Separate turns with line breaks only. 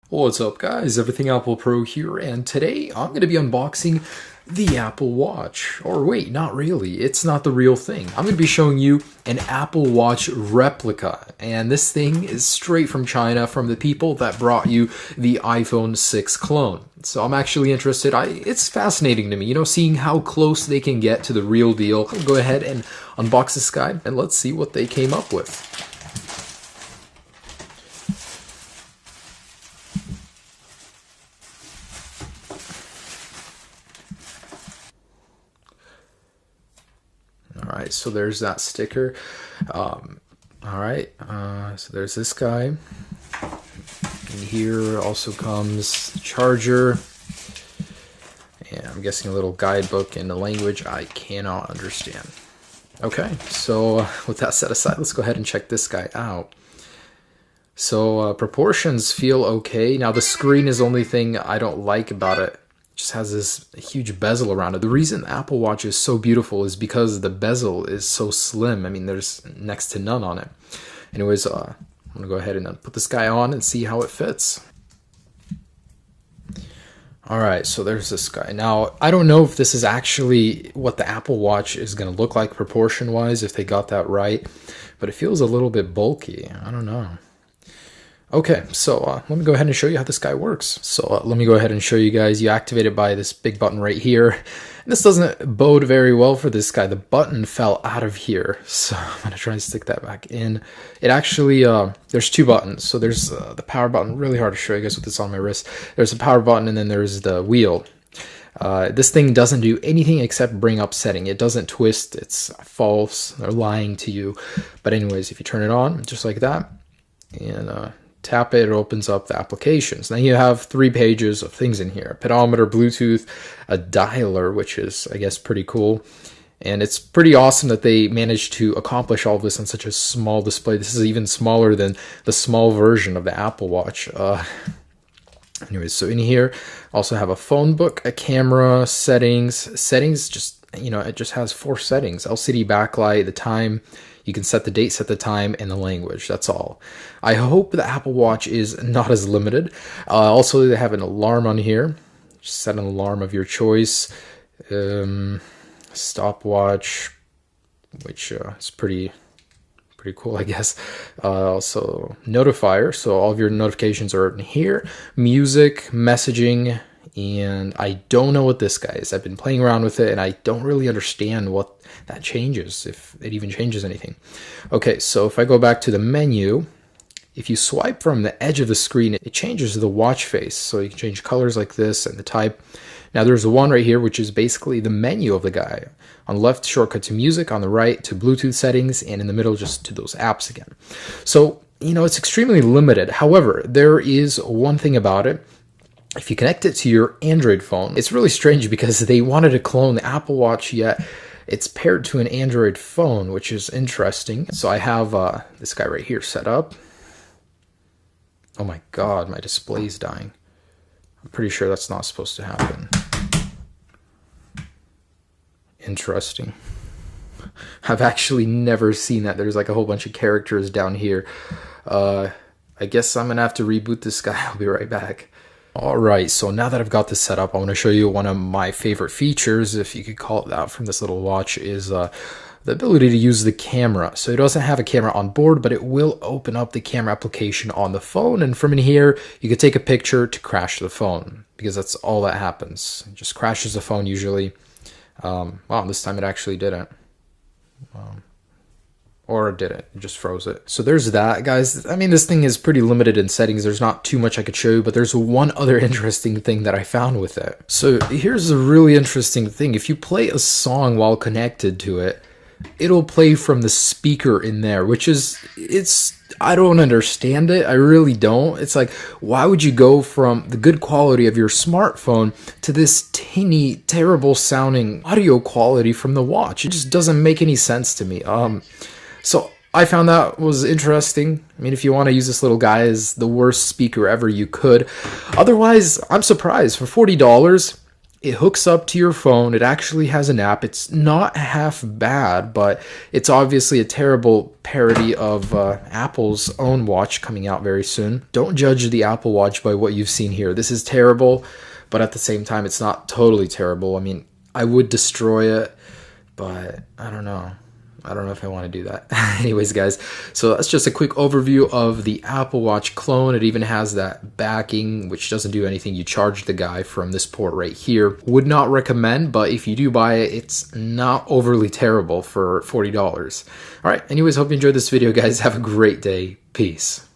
What's up guys, Everything Apple Pro here, and today I'm going to be unboxing the Apple Watch. Or wait, not really, it's not the real thing. I'm going to be showing you an Apple Watch replica, and this thing is straight from China, from the people that brought you the iPhone 6 clone. So I'm actually interested. It's fascinating to me, seeing how close they can get to the real deal. I'll go ahead and unbox this guy, and let's see what they came up with. Alright, so there's that sticker. Alright, so there's this guy. And here also comes the charger. And I'm guessing a little guidebook in a language I cannot understand. Okay, so with that set aside, let's go ahead and check this guy out. So proportions feel okay. Now the screen is the only thing I don't like about it. Just has this huge bezel around it. The reason the Apple Watch is so beautiful is because the bezel is so slim. I mean, there's next to none on it. Anyways, I'm gonna go ahead and put this guy on and see how it fits. All right, so there's this guy. Now, I don't know if this is actually what the Apple Watch is gonna look like proportion-wise, if they got that right, but it feels a little bit bulky. I don't know. Okay, so let me go ahead and show you how this guy works. So let me go ahead and show you guys. You activate it by this big button right here. And this doesn't bode very well for this guy. The button fell out of here. So I'm going to try and stick that back in. It actually, there's two buttons. So there's the power button. Really hard to show you guys with this on my wrist. There's a power button and then there's the wheel. This thing doesn't do anything except bring up setting. It doesn't twist. It's false. They're lying to you. But anyways, if you turn it on, just like that, and tap it, it opens up the applications. Now you have 3 pages of things in here: a pedometer, Bluetooth, a dialer, which is, I guess, pretty cool. And it's pretty awesome that they managed to accomplish all of this on such a small display. This is even smaller than the small version of the Apple Watch. Anyways, so in here, also have a phone book, a camera, settings, just, it just has 4 settings: LCD backlight, the time. You can set the date, set the time, and the language. That's all. I hope the Apple Watch is not as limited. Also, they have an alarm on here. Just set an alarm of your choice. Stopwatch, which is pretty cool, I guess. Also, notifier. So all of your notifications are in here. Music, messaging, and I don't know what this guy is. I've been playing around with it, and I don't really understand what that changes, if it even changes anything. Okay, so if I go back to the menu, if you swipe from the edge of the screen, it changes the watch face. So you can change colors like this and the type. Now there's one right here, which is basically the menu of the guy. On the left, shortcut to music. On the right, to Bluetooth settings. And in the middle, just to those apps again. So, it's extremely limited. However, there is one thing about it. If you connect it to your Android phone, it's really strange because they wanted to clone the Apple Watch, yet it's paired to an Android phone, which is interesting. So I have this guy right here set up. Oh my god, my display's dying. I'm pretty sure that's not supposed to happen. Interesting. I've actually never seen that. There's like a whole bunch of characters down here. I guess I'm gonna have to reboot this guy. I'll be right back. Alright, so now that I've got this set up, I want to show you one of my favorite features, if you could call it that, from this little watch, is the ability to use the camera. So it doesn't have a camera on board, but it will open up the camera application on the phone, and from in here, you can take a picture to crash the phone, because that's all that happens. It just crashes the phone usually. Wow, this time it actually didn't. Or did it? It just froze it. So there's that, guys. I mean, this thing is pretty limited in settings. There's not too much I could show you, but there's one other interesting thing that I found with it. So here's a really interesting thing. If you play a song while connected to it, it'll play from the speaker in there, which is, I don't understand it. I really don't. It's like, why would you go from the good quality of your smartphone to this tinny, terrible sounding audio quality from the watch? It just doesn't make any sense to me. So I found that was interesting. I mean, if you want to use this little guy as the worst speaker ever, you could. Otherwise, I'm surprised. For $40, It hooks up to your phone. It actually has an app. It's not half bad, but it's obviously a terrible parody of Apple's own watch coming out very soon. Don't judge the Apple Watch by what you've seen here. This is terrible, but at the same time, it's not totally terrible. I mean, I would destroy it, but I don't know. I don't know if I want to do that. Anyways, guys, so that's just a quick overview of the Apple Watch clone. It even has that backing, which doesn't do anything. You charge the guy from this port right here. Would not recommend, but if you do buy it, it's not overly terrible for $40. All right, anyways, hope you enjoyed this video, guys. Have a great day. Peace.